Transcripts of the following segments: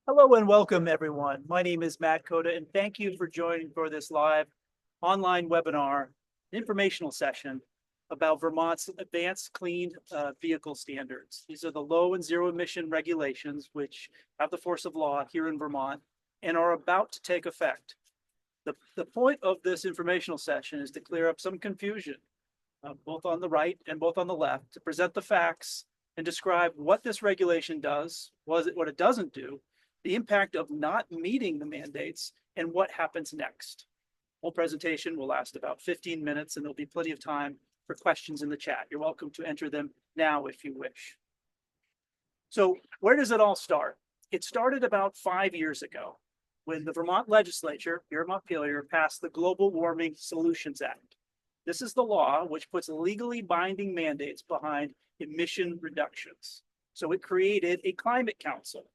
Hello and welcome, everyone. My name is Matt Coda, and thank you for joining for this live online webinar informational session about Vermont's advanced clean vehicle standards. These are the low and zero emission regulations which have the force of law here in Vermont and are about to take effect. The point of this informational session is to clear up some confusion, both on the right and both on the left, to present the facts and describe what this regulation does, what it doesn't do, the impact of not meeting the mandates, and what happens next. Whole presentation will last about 15 minutes, and there'll be plenty of time for questions in the chat. You're welcome to enter them now if you wish. So where does it all start? It started about 5 years ago when the Vermont legislature here in Montpelier passed the Global Warming Solutions Act. This is the law which puts legally binding mandates behind emission reductions. So it created a climate council,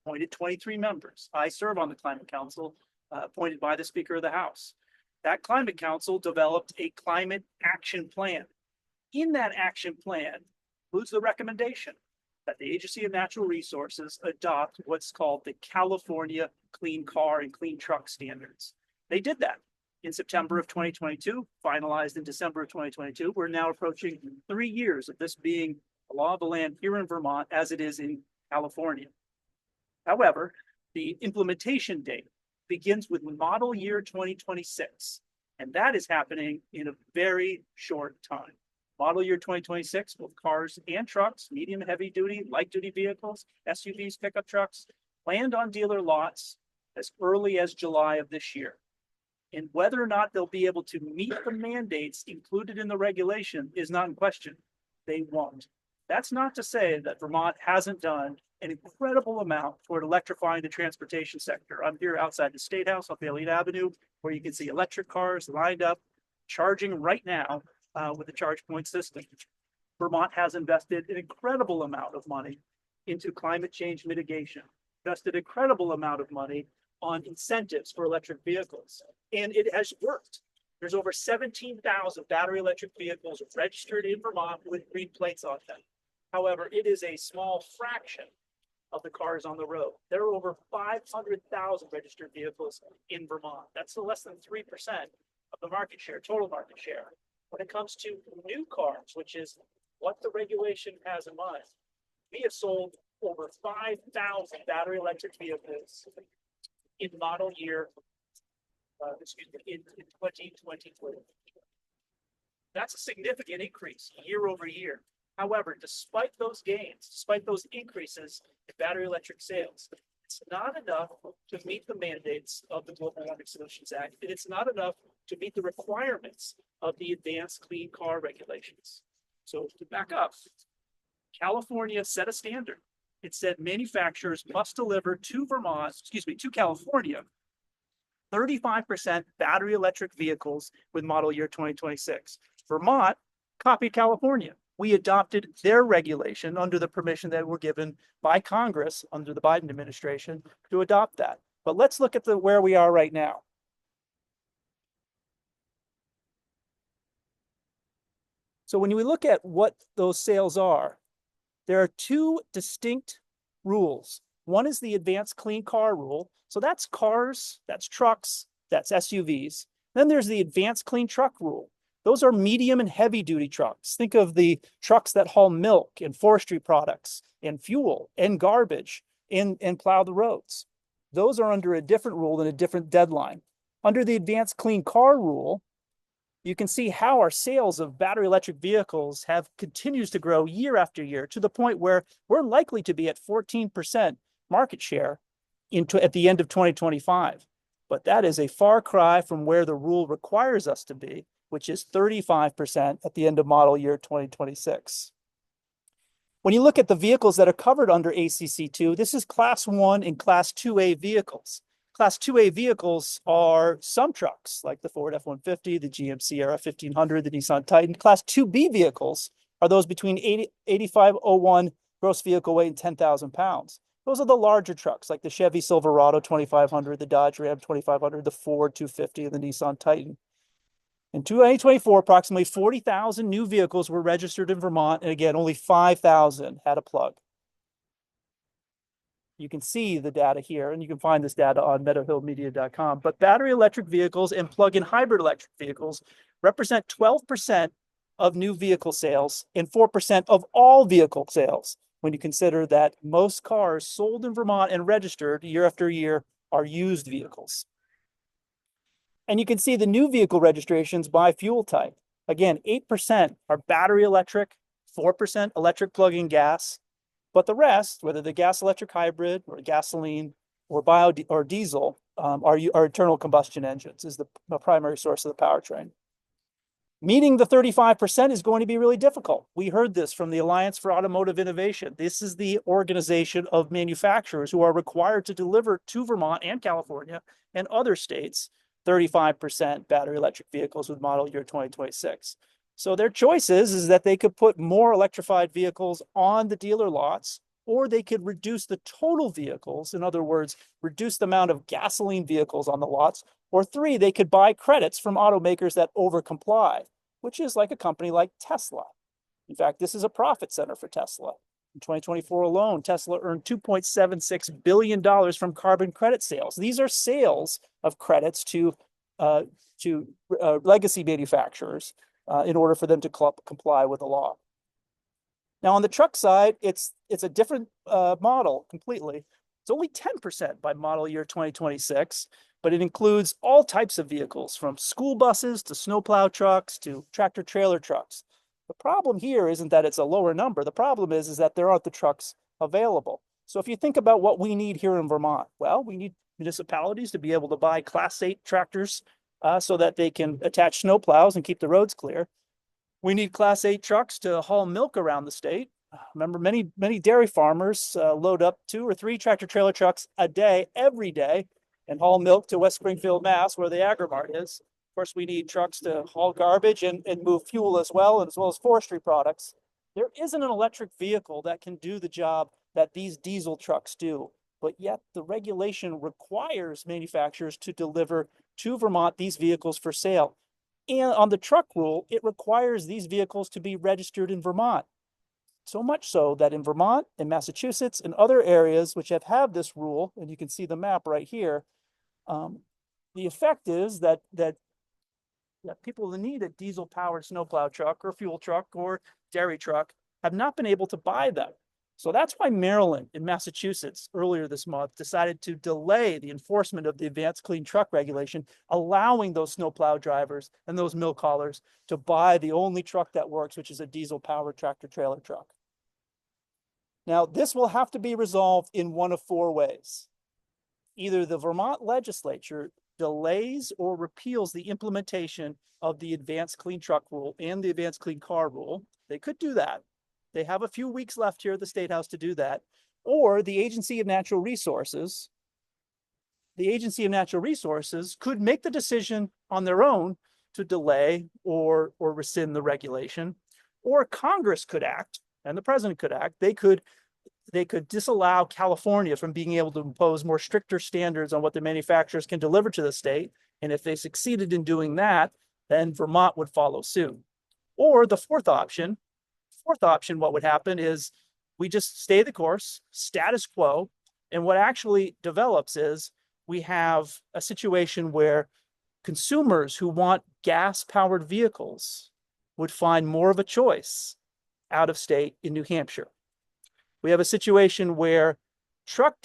appointed 23 members. I serve on the Climate Council, appointed by the Speaker of the House. That Climate Council developed a climate action plan. In that action plan includes the recommendation that the Agency of Natural Resources adopt what's called the California Clean Car and Clean Truck Standards. They did that in September of 2022, finalized in December of 2022. We're now approaching 3 years of this being a law of the land here in Vermont as it is in California. However, the implementation date begins with model year 2026, and that is happening in a very short time. Model year 2026, both cars and trucks, medium, heavy duty, light duty vehicles, SUVs, pickup trucks, land on dealer lots as early as July of this year. And whether or not they'll be able to meet the mandates included in the regulation is not in question. They won't. That's not to say that Vermont hasn't done an incredible amount toward electrifying the transportation sector. I'm here outside the State House on Bailey Avenue, where you can see electric cars lined up, charging right now with the charge point system. Vermont has invested an incredible amount of money into climate change mitigation, invested an incredible amount of money on incentives for electric vehicles, and it has worked. There's over 17,000 battery electric vehicles registered in Vermont with green plates on them. However, it is a small fraction of the cars on the road. There are over 500,000 registered vehicles in Vermont. That's less than 3% of the market share, total market share. When it comes to new cars, which is what the regulation has in mind, we have sold over 5,000 battery electric vehicles in model year, in 2023. That's a significant increase year over year. However, despite those gains, despite those increases in battery electric sales, it's not enough to meet the mandates of the Global Warming Solutions Act, and it's not enough to meet the requirements of the advanced clean car regulations. So to back up, California set a standard. It said manufacturers must deliver to California, 35% battery electric vehicles with model year 2026. Vermont copied California. We adopted their regulation under the permission that were given by Congress under the Biden administration to adopt that. But let's look at where we are right now. So when we look at what those sales are, there are two distinct rules. One is the advanced clean car rule. So that's cars, that's trucks, that's SUVs. Then there's the advanced clean truck rule. Those are medium and heavy duty trucks. Think of the trucks that haul milk and forestry products and fuel and garbage and plow the roads. Those are under a different rule and a different deadline. Under the advanced clean car rule, you can see how our sales of battery electric vehicles continues to grow year after year to the point where we're likely to be at 14% market share at the end of 2025. But that is a far cry from where the rule requires us to be, which is 35% at the end of model year 2026. When you look at the vehicles that are covered under ACC2, this is Class 1 and Class 2A vehicles. Class 2A vehicles are some trucks like the Ford F-150, the GM Sierra 1500, the Nissan Titan. Class 2B vehicles are those between 8501 gross vehicle weight and 10,000 pounds. Those are the larger trucks like the Chevy Silverado 2500, the Dodge Ram 2500, the Ford 250, and the Nissan Titan. In 2024, approximately 40,000 new vehicles were registered in Vermont, and again, only 5,000 had a plug. You can see the data here, and you can find this data on meadowhillmedia.com. But battery electric vehicles and plug-in hybrid electric vehicles represent 12% of new vehicle sales and 4% of all vehicle sales, when you consider that most cars sold in Vermont and registered year after year are used vehicles. And you can see the new vehicle registrations by fuel type. Again, 8% are battery electric, 4% electric plug-in gas, but the rest, whether the gas electric hybrid or gasoline or bio or diesel, are internal combustion engines is the primary source of the powertrain. Meeting the 35% is going to be really difficult. We heard this from the Alliance for Automotive Innovation. This is the organization of manufacturers who are required to deliver to Vermont and California and other states 35% battery electric vehicles with model year 2026. So their choices is that they could put more electrified vehicles on the dealer lots, or they could reduce the total vehicles. In other words, reduce the amount of gasoline vehicles on the lots. Or three, they could buy credits from automakers that overcomply, which is like a company like Tesla. In fact, this is a profit center for Tesla. In 2024 alone, Tesla earned $2.76 billion from carbon credit sales. These are sales of credits to legacy manufacturers in order for them to comply with the law. Now, on the truck side, it's a different model completely. It's only 10% by model year 2026, but it includes all types of vehicles, from school buses to snowplow trucks to tractor trailer trucks. The problem here isn't that it's a lower number. The problem is that there aren't the trucks available. So if you think about what we need here in Vermont, well, we need municipalities to be able to buy Class 8 tractors so that they can attach snowplows and keep the roads clear. We need Class 8 trucks to haul milk around the state. Remember, many dairy farmers load up 2 or 3 tractor trailer trucks a day, every day, and haul milk to West Springfield, Mass, where the Agrimart is. Of course, we need trucks to haul garbage and move fuel as well as forestry products. There isn't an electric vehicle that can do the job that these diesel trucks do, but yet the regulation requires manufacturers to deliver to Vermont these vehicles for sale. And on the truck rule, it requires these vehicles to be registered in Vermont. So much so that in Vermont and Massachusetts and other areas which have this rule, and you can see the map right here, the effect is that people that need a diesel-powered snowplow truck or fuel truck or dairy truck have not been able to buy them. So that's why Maryland and Massachusetts earlier this month decided to delay the enforcement of the Advanced Clean Truck Regulation, allowing those snowplow drivers and those milk haulers to buy the only truck that works, which is a diesel-powered tractor-trailer truck. Now, this will have to be resolved in one of 4 ways. Either the Vermont legislature delays or repeals the implementation of the Advanced Clean Truck Rule and the Advanced Clean Car Rule. They could do that. They have a few weeks left here at the State House to do that. Or the Agency of Natural Resources could make the decision on their own to delay or rescind the regulation. Or Congress could act, and the president could act. They could disallow California from being able to impose more stricter standards on what the manufacturers can deliver to the state. And if they succeeded in doing that, then Vermont would follow suit. Or the fourth option, what would happen is we just stay the course, status quo. And what actually develops is we have a situation where consumers who want gas-powered vehicles would find more of a choice out of state in New Hampshire. We have a situation where truck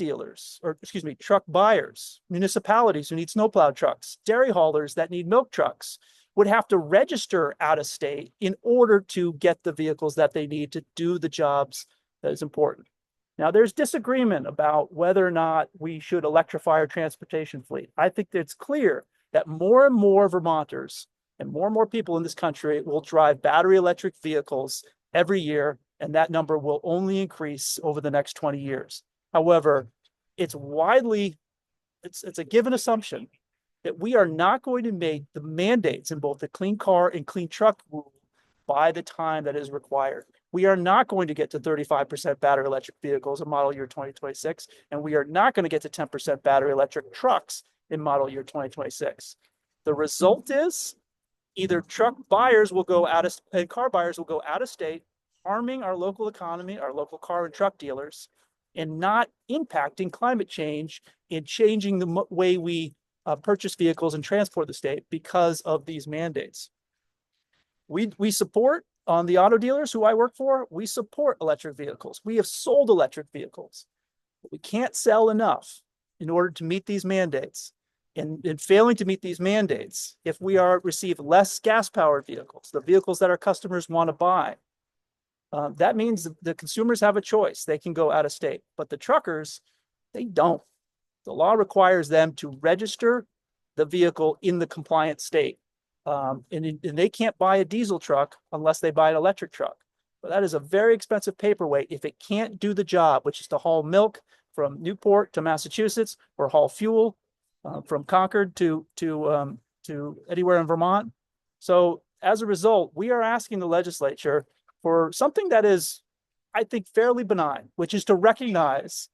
buyers, municipalities who need snowplow trucks, dairy haulers that need milk trucks would have to register out of state in order to get the vehicles that they need to do the jobs that is important. Now, there's disagreement about whether or not we should electrify our transportation fleet. I think that it's clear that more and more Vermonters and more people in this country will drive battery electric vehicles every year, and that number will only increase over the next 20 years. However, it's a given assumption that we are not going to make the mandates in both the clean car and clean truck rule by the time that is required. We are not going to get to 35% battery electric vehicles in model year 2026, and we are not going to get to 10% battery electric trucks in model year 2026. The result is either truck buyers will go out of and car buyers will go out of state, harming our local economy, our local car and truck dealers, and not impacting climate change and changing the way we purchase vehicles and transport the state because of these mandates. We support, on the auto dealers who I work for, we support electric vehicles. We have sold electric vehicles. But we can't sell enough in order to meet these mandates. And in failing to meet these mandates, if we receive less gas-powered vehicles, the vehicles that our customers want to buy, that means the consumers have a choice. They can go out of state, but the truckers, they don't. The law requires them to register the vehicle in the compliant state. And they can't buy a diesel truck unless they buy an electric truck. But that is a very expensive paperweight if it can't do the job, which is to haul milk from Newport to Massachusetts, or haul fuel from Concord to anywhere in Vermont. So as a result, we are asking the legislature for something that is, I think, fairly benign, which is to recognize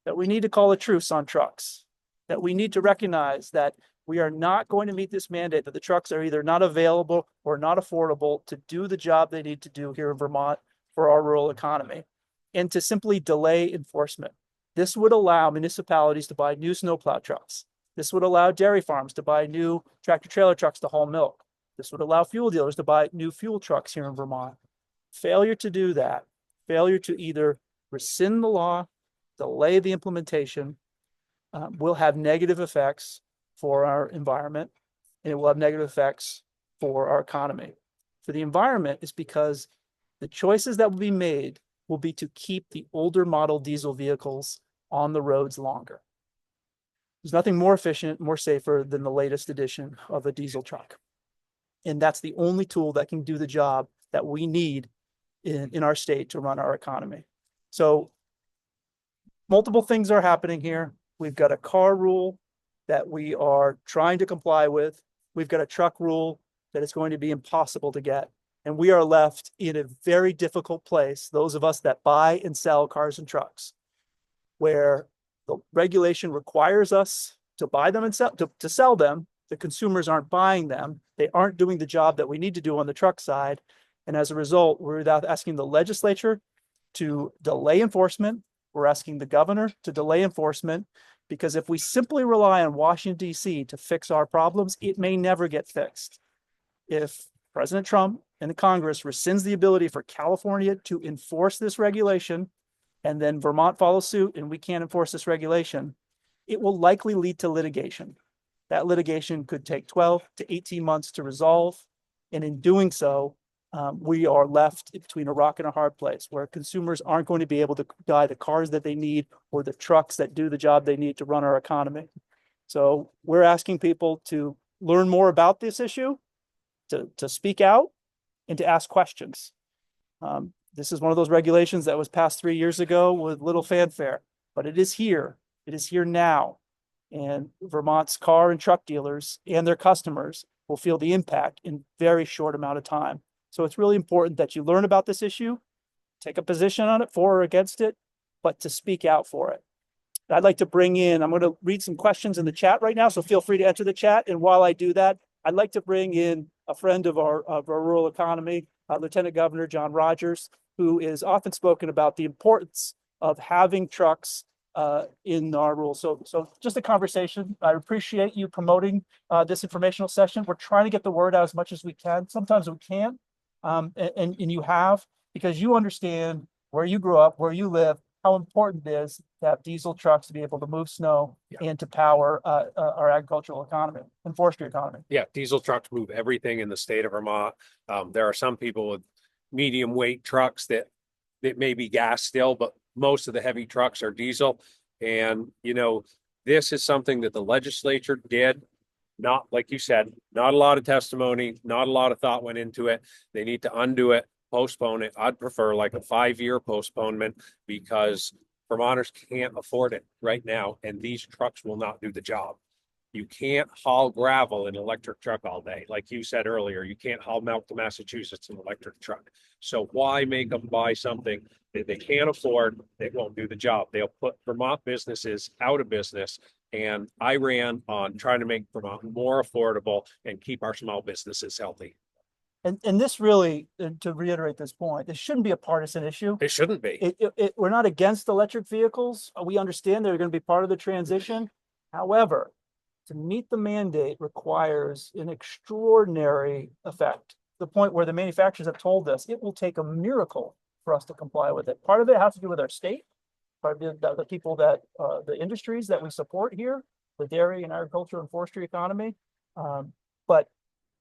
that we need to call a truce on trucks, that we need to recognize that we are not going to meet this mandate, that the trucks are either not available or not affordable to do the job they need to do here in Vermont for our rural economy, and to simply delay enforcement. This would allow municipalities to buy new snowplow trucks. This would allow dairy farms to buy new tractor trailer trucks to haul milk. This would allow fuel dealers to buy new fuel trucks here in Vermont. Failure to do that, failure to either rescind the law, delay the implementation, will have negative effects for our environment, and it will have negative effects for our economy. For the environment, is because the choices that will be made will be to keep the older model diesel vehicles on the roads longer. There's nothing more efficient, more safer than the latest edition of a diesel truck. And that's the only tool that can do the job that we need in our state to run our economy. So multiple things are happening here. We've got a car rule that we are trying to comply with. We've got a truck rule that is going to be impossible to get. And we are left in a very difficult place, those of us that buy and sell cars and trucks, where the regulation requires us to buy them and to sell them. The consumers aren't buying them. They aren't doing the job that we need to do on the truck side. And as a result, we're asking the legislature to delay enforcement. We're asking the governor to delay enforcement, because if we simply rely on Washington, D.C. to fix our problems, it may never get fixed. If President Trump and the Congress rescinds the ability for California to enforce this regulation, and then Vermont follows suit and we can't enforce this regulation, it will likely lead to litigation. That litigation could take 12 to 18 months to resolve. And in doing so, we are left between a rock and a hard place, where consumers aren't going to be able to buy the cars that they need or the trucks that do the job they need to run our economy. So we're asking people to learn more about this issue, to speak out, and to ask questions. This is one of those regulations that was passed 3 years ago with little fanfare, but it is here. It is here now. And Vermont's car and truck dealers and their customers will feel the impact in a very short amount of time. So it's really important that you learn about this issue, take a position on it, for or against it, but to speak out for it. I'd like to bring in, I'm going to read some questions in the chat right now, so feel free to enter the chat. And while I do that, I'd like to bring in a friend of our rural economy, Lieutenant Governor John Rogers, who is often spoken about the importance of having trucks in our rural. So just a conversation. I appreciate you promoting this informational session. We're trying to get the word out as much as we can. Sometimes we can't, and you have, because you understand where you grew up, where you live, how important it is to have diesel trucks to be able to move snow and to power our agricultural economy and forestry economy. Yeah, diesel trucks move everything in the state of Vermont. There are some people with medium weight trucks that may be gas still, but most of the heavy trucks are diesel. And, you know, this is something that the legislature did. Not, like you said, not a lot of testimony, not a lot of thought went into it. They need to undo it, postpone it. I'd prefer like a 5-year postponement, because Vermonters can't afford it right now, and these trucks will not do the job. You can't haul gravel in an electric truck all day. Like you said earlier, you can't haul milk to Massachusetts in an electric truck. So why make them buy something that they can't afford, that won't do the job? They'll put Vermont businesses out of business. And I ran on trying to make Vermont more affordable and keep our small businesses healthy. And this really, to reiterate this point, this shouldn't be a partisan issue. It shouldn't be. We're not against electric vehicles. We understand they're going to be part of the transition. However, to meet the mandate requires an extraordinary effect. The point where the manufacturers have told us it will take a miracle for us to comply with it. Part of it has to do with our state, part of the people that, the industries that we support here, the dairy and agriculture and forestry economy. But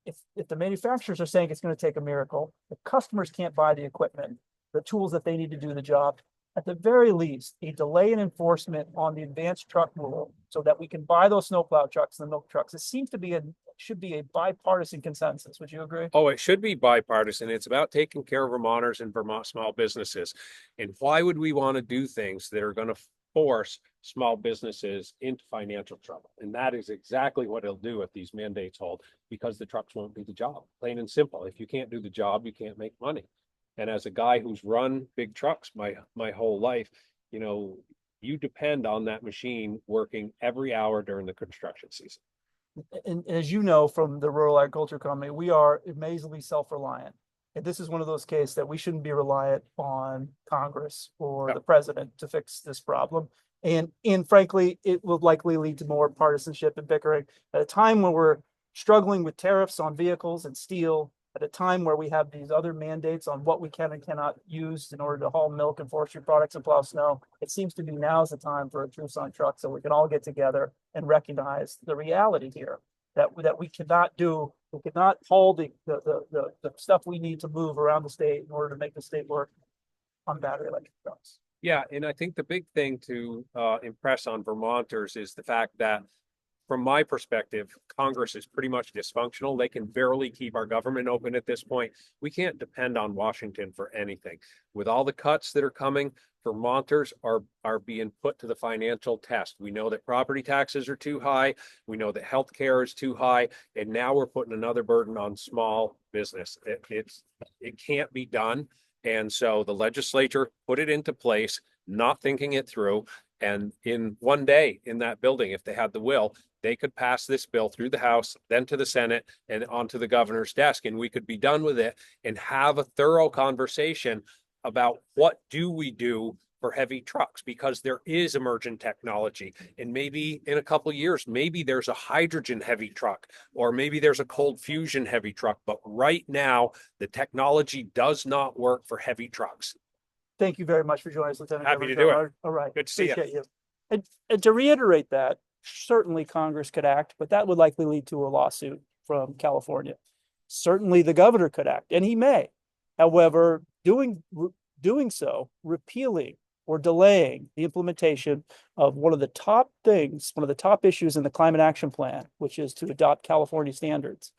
if the manufacturers are saying it's going to take a miracle, the customers can't buy the equipment, the tools that they need to do the job. At the very least, a delay in enforcement on the advanced truck rule so that we can buy those snowplow trucks and the milk trucks. It seems to be should be a bipartisan consensus. Would you agree? Oh, it should be bipartisan. It's about taking care of Vermonters and Vermont small businesses. And why would we want to do things that are going to force small businesses into financial trouble? And that is exactly what it'll do if these mandates hold, because the trucks won't do the job. Plain and simple. If you can't do the job, you can't make money. And as a guy who's run big trucks my whole life, you depend on that machine working every hour during the construction season. And as you know, from the rural agriculture company, we are amazingly self-reliant. And this is one of those cases that we shouldn't be reliant on Congress or the president to fix this problem. And frankly, it will likely lead to more partisanship and bickering at a time when we're struggling with tariffs on vehicles and steel, at a time where we have these other mandates on what we can and cannot use in order to haul milk and forestry products and plow snow. It seems to be now is the time for a truce on trucks, so we can all get together and recognize the reality here that we cannot haul the stuff we need to move around the state in order to make the state work on battery electric trucks. Yeah, and I think the big thing to impress on Vermonters is the fact that, from my perspective, Congress is pretty much dysfunctional. They can barely keep our government open at this point. We can't depend on Washington for anything. With all the cuts that are coming, Vermonters are being put to the financial test. We know that property taxes are too high. We know that healthcare is too high. And now we're putting another burden on small business. It can't be done. And so the legislature put it into place, not thinking it through. And in one day in that building, if they had the will, they could pass this bill through the House, then to the Senate, and onto the governor's desk, and we could be done with it and have a thorough conversation about what do we do for heavy trucks, because there is emergent technology. And maybe in a couple of years, maybe there's a hydrogen heavy truck, or maybe there's a cold fusion heavy truck. But right now, the technology does not work for heavy trucks. Thank you very much for joining us, Lieutenant Happy to Governor. do it. All right. Good to see you. Appreciate you. And to reiterate that, certainly Congress could act, but that would likely lead to a lawsuit from California. Certainly the governor could act, and he may. However, doing so, repealing or delaying the implementation of one of the top issues in the Climate Action Plan, which is to adopt California standards,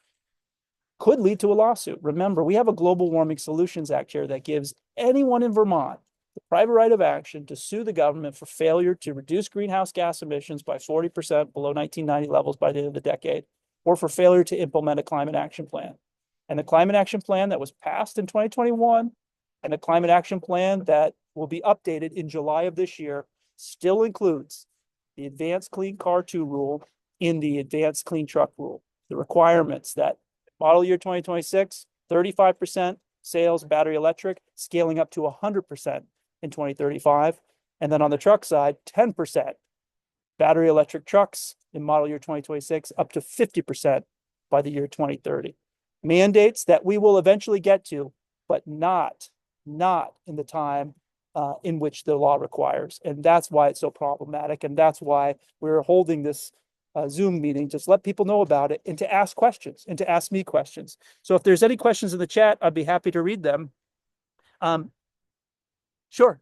could lead to a lawsuit. Remember, we have a Global Warming Solutions Act here that gives anyone in Vermont the private right of action to sue the government for failure to reduce greenhouse gas emissions by 40% below 1990 levels by the end of the decade, or for failure to implement a climate action plan. And the climate action plan that was passed in 2021 and the climate action plan that will be updated in July of this year still includes the Advanced Clean Car 2 rule in the Advanced Clean Truck rule. The requirements that model year 2026, 35% sales battery electric, scaling up to 100% in 2035. And then on the truck side, 10% battery electric trucks in model year 2026, up to 50% by the year 2030. Mandates that we will eventually get to, but not in the time in which the law requires. And that's why it's so problematic. And that's why we're holding this Zoom meeting, just let people know about it and to ask questions and to ask me questions. So if there's any questions in the chat, I'd be happy to read them. Sure.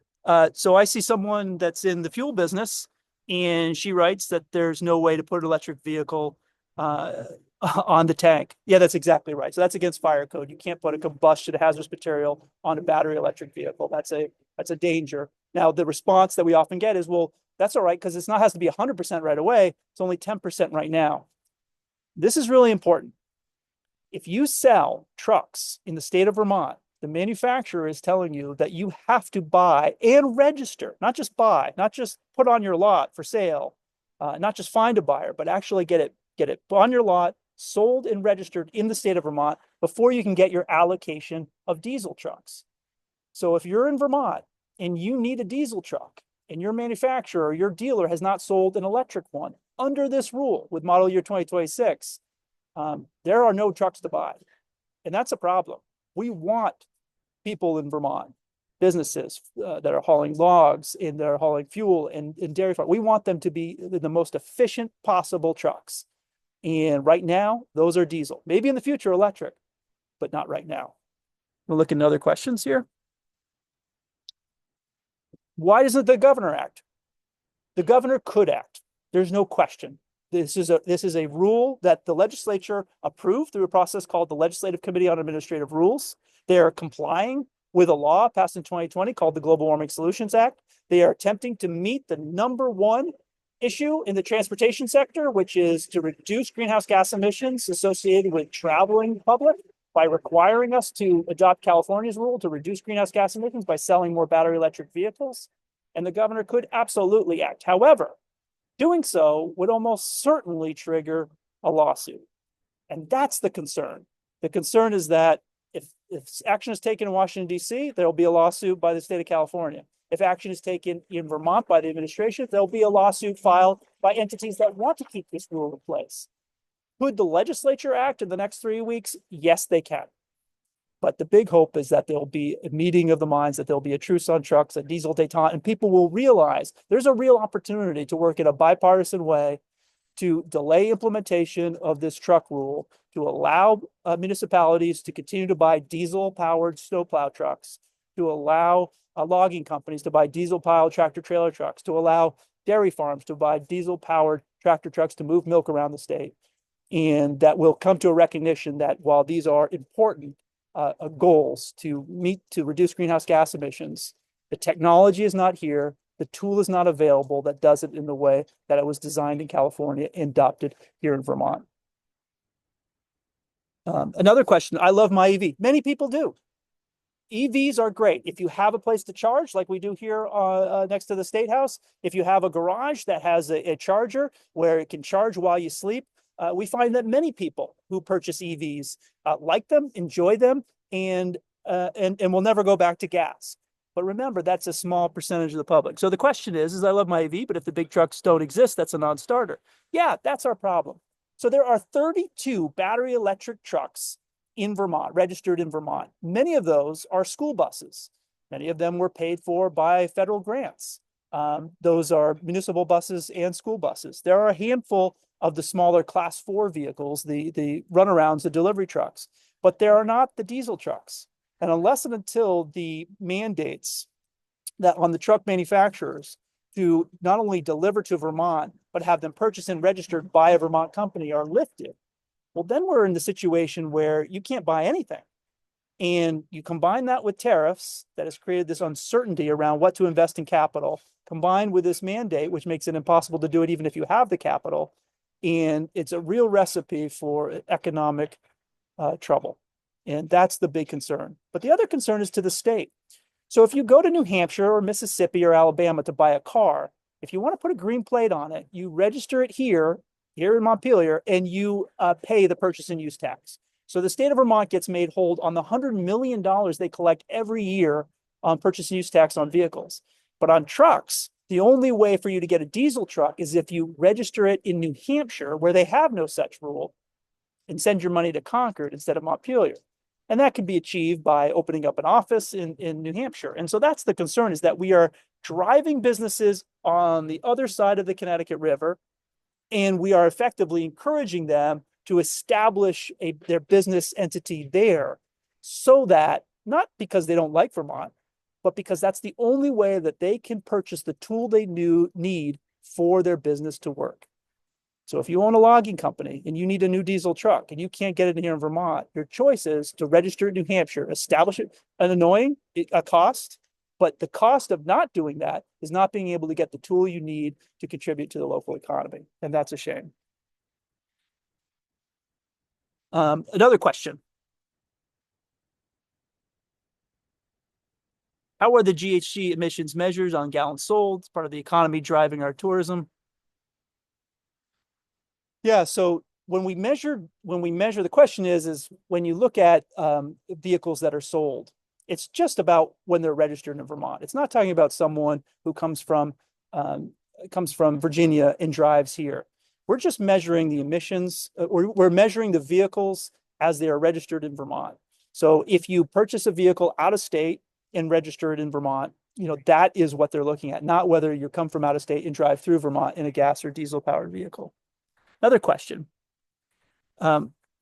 So I see someone that's in the fuel business, and she writes that there's no way to put an electric vehicle on the tank. Yeah, that's exactly right. So that's against fire code. You can't put a combustion hazardous material on a battery electric vehicle. That's a danger. Now, the response that we often get is, well, that's all right, because it's not has to be 100% right away. It's only 10% right now. This is really important. If you sell trucks in the state of Vermont, the manufacturer is telling you that you have to buy and register, not just buy, not just put on your lot for sale, not just find a buyer, but actually get it on your lot, sold and registered in the state of Vermont. before you can get your allocation of diesel trucks. So if you're in Vermont and you need a diesel truck and your manufacturer or your dealer has not sold an electric one under this rule with model year 2026, there are no trucks to buy. And that's a problem. We want people in Vermont, businesses that are hauling logs and that are hauling fuel and dairy farm. We want them to be the most efficient possible trucks. And right now, those are diesel. Maybe in the future, electric, but not right now. We'll look at other questions here. Why doesn't the governor act? The governor could act. There's no question. This is a rule that the legislature approved through a process called the Legislative Committee on Administrative Rules. They are complying with a law passed in 2020 called the Global Warming Solutions Act. They are attempting to meet the number one issue in the transportation sector, which is to reduce greenhouse gas emissions associated with traveling public by requiring us to adopt California's rule to reduce greenhouse gas emissions by selling more battery electric vehicles. And the governor could absolutely act. However, doing so would almost certainly trigger a lawsuit. And that's the concern. The concern is that if action is taken in Washington, D.C., there'll be a lawsuit by the state of California. If action is taken in Vermont by the administration, there'll be a lawsuit filed by entities that want to keep this rule in place. Could the legislature act in the next 3 weeks? Yes, they can. But the big hope is that there'll be a meeting of the minds, that there'll be a truce on trucks, a diesel detente, and people will realize there's a real opportunity to work in a bipartisan way to delay implementation of this truck rule, to allow municipalities to continue to buy diesel-powered snowplow trucks, to allow logging companies to buy diesel-powered tractor-trailer trucks, to allow dairy farms to buy diesel-powered tractor trucks to move milk around the state. And that will come to a recognition that while these are important goals to reduce greenhouse gas emissions, the technology is not here. The tool is not available that does it in the way that it was designed in California and adopted here in Vermont. Another question, I love my EV. Many people do. EVs are great. If you have a place to charge, like we do here next to the State House, if you have a garage that has a charger where it can charge while you sleep, we find that many people who purchase EVs like them, enjoy them, and will never go back to gas. But remember, that's a small percentage of the public. So the question is I love my EV, but if the big trucks don't exist, that's a non-starter. Yeah, that's our problem. So there are 32 battery electric trucks in Vermont, registered in Vermont. Many of those are school buses. Many of them were paid for by federal grants. Those are municipal buses and school buses. There are a handful of the smaller class 4 vehicles, the runarounds, the delivery trucks, but there are not the diesel trucks. And unless and until the mandates that on the truck manufacturers to not only deliver to Vermont, but have them purchased and registered by a Vermont company are lifted, well, then we're in the situation where you can't buy anything. And you combine that with tariffs that has created this uncertainty around what to invest in capital, combined with this mandate, which makes it impossible to do it even if you have the capital. And it's a real recipe for economic trouble. And that's the big concern. But the other concern is to the state. So if you go to New Hampshire or Mississippi or Alabama to buy a car, if you want to put a green plate on it, you register it here in Montpelier, and you pay the purchase and use tax. So the state of Vermont gets made whole on the $100 million they collect every year on purchase and use tax on vehicles. But on trucks, the only way for you to get a diesel truck is if you register it in New Hampshire, where they have no such rule, and send your money to Concord instead of Montpelier. And that can be achieved by opening up an office in New Hampshire. And so that's the concern, is that we are driving businesses on the other side of the Connecticut River, and we are effectively encouraging them to establish their business entity there, so that, not because they don't like Vermont, but because that's the only way that they can purchase the tool they need for their business to work. So if you own a logging company and you need a new diesel truck and you can't get it in here in Vermont, your choice is to register in New Hampshire, establish it, a cost, but the cost of not doing that is not being able to get the tool you need to contribute to the local economy. And that's a shame. Another question. How are the GHG emissions measured on gallons sold? It's part of the economy driving our tourism. Yeah, so when we measure, the question is when you look at vehicles that are sold, it's just about when they're registered in Vermont. It's not talking about someone who comes from Virginia and drives here. We're just measuring the emissions, or we're measuring the vehicles as they are registered in Vermont. So if you purchase a vehicle out of state and register it in Vermont, that is what they're looking at, not whether you come from out of state and drive through Vermont in a gas or diesel powered vehicle. Another question.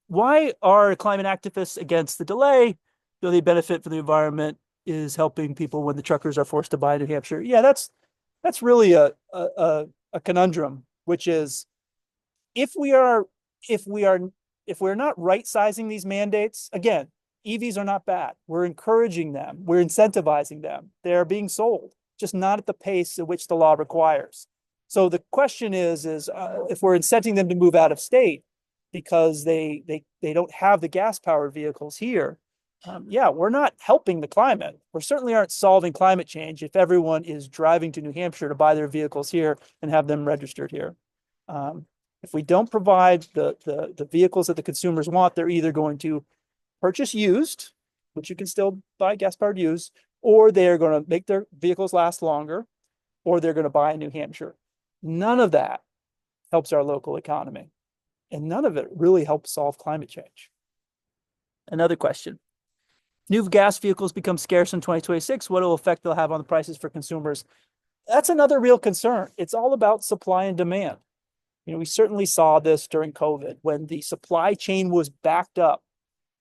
Why are climate activists against the delay? They benefit for the environment is helping people when the truckers are forced to buy New Hampshire. Yeah, that's really a conundrum, which is if we're not right sizing these mandates, again, EVs are not bad. We're encouraging them. We're incentivizing them. They're being sold, just not at the pace at which the law requires. So the question is if we're incenting them to move out of state because they don't have the gas powered vehicles here, yeah, we're not helping the climate. We certainly aren't solving climate change if everyone is driving to New Hampshire to buy their vehicles here and have them registered here. If we don't provide the vehicles that the consumers want, they're either going to purchase used, which you can still buy gas powered used, or they're going to make their vehicles last longer, or they're going to buy in New Hampshire. None of that helps our local economy, and none of it really helps solve climate change. Another question. New gas vehicles become scarce in 2026. What effect they'll have on the prices for consumers? That's another real concern. It's all about supply and demand. We certainly saw this during COVID when the supply chain was backed up,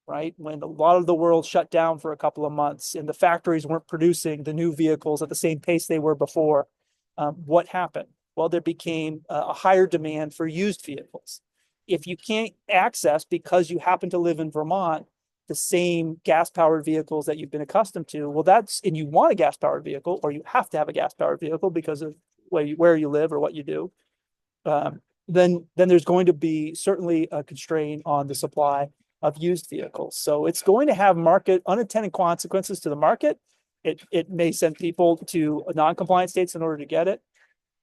right? When a lot of the world shut down for a couple of months and the factories weren't producing the new vehicles at the same pace they were before. What happened? Well, there became a higher demand for used vehicles. If you can't access, because you happen to live in Vermont, the same gas powered vehicles that you've been accustomed to, well, and you want a gas powered vehicle, or you have to have a gas powered vehicle because of where you live or what you do, then there's going to be certainly a constraint on the supply of used vehicles. So it's going to have unintended consequences to the market. It may send people to non-compliant states in order to get it.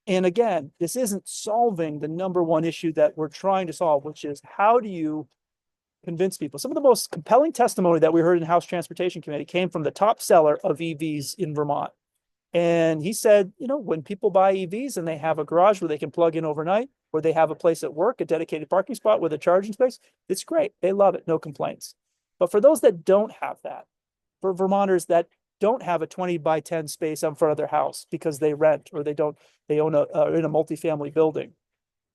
And again, this isn't solving the number one issue that we're trying to solve, which is how do you convince people? Some of the most compelling testimony that we heard in House Transportation Committee came from the top seller of EVs in Vermont. And he said, when people buy EVs and they have a garage where they can plug in overnight, or they have a place at work, a dedicated parking spot with a charging space, it's great. They love it. No complaints. But for those that don't have that, for Vermonters that don't have a 20 by 10 space in front of their house because they rent, or they own in a multifamily building,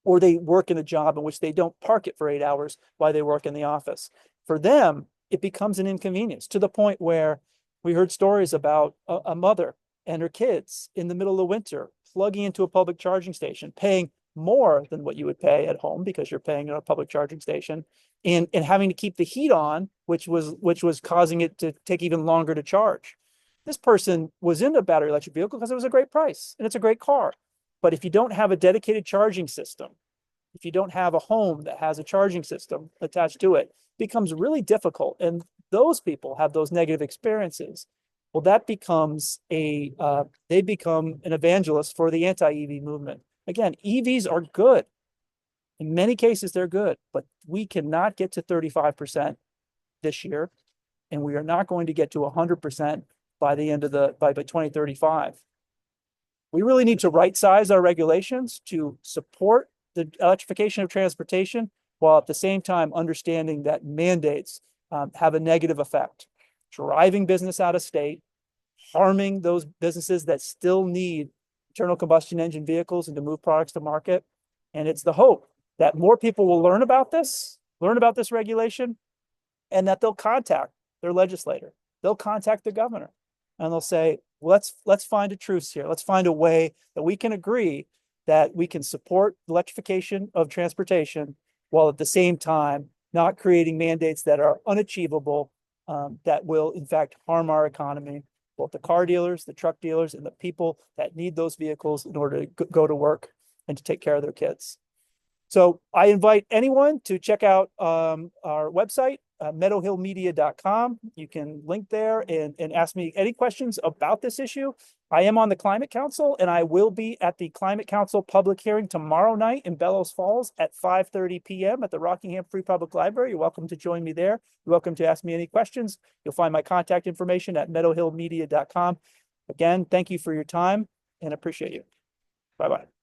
or they work in a job in which they don't park it for 8 hours while they work in the office. For them, it becomes an inconvenience to the point where we heard stories about a mother and her kids in the middle of winter plugging into a public charging station, paying more than what you would pay at home because you're paying at a public charging station, and having to keep the heat on, which was causing it to take even longer to charge. This person was in a battery electric vehicle because it was a great price and it's a great car. But if you don't have a dedicated charging system, if you don't have a home that has a charging system attached to it, it becomes really difficult. And those people have those negative experiences. Well, that becomes they become an evangelist for the anti-EV movement. Again, EVs are good. In many cases, they're good, but we cannot get to 35% this year, and we are not going to get to 100% by the end of by 2035. We really need to right size our regulations to support the electrification of transportation, while at the same time understanding that mandates have a negative effect, driving business out of state, harming those businesses that still need internal combustion engine vehicles and to move products to market. And it's the hope that more people will learn about this regulation, and that they'll contact their legislator. They'll contact the governor and they'll say, let's find a truce here. Let's find a way that we can agree that we can support electrification of transportation while at the same time not creating mandates that are unachievable, that will in fact harm our economy, both the car dealers, the truck dealers, and the people that need those vehicles in order to go to work and to take care of their kids. So I invite anyone to check out our website, meadowhillmedia.com. You can link there and ask me any questions about this issue. I am on the Climate Council, and I will be at the Climate Council public hearing tomorrow night in Bellows Falls at 5:30 p.m. at the Rockingham Free Public Library. You're welcome to join me there. You're welcome to ask me any questions. You'll find my contact information at meadowhillmedia.com. Again, thank you for your time and appreciate you. Bye-bye.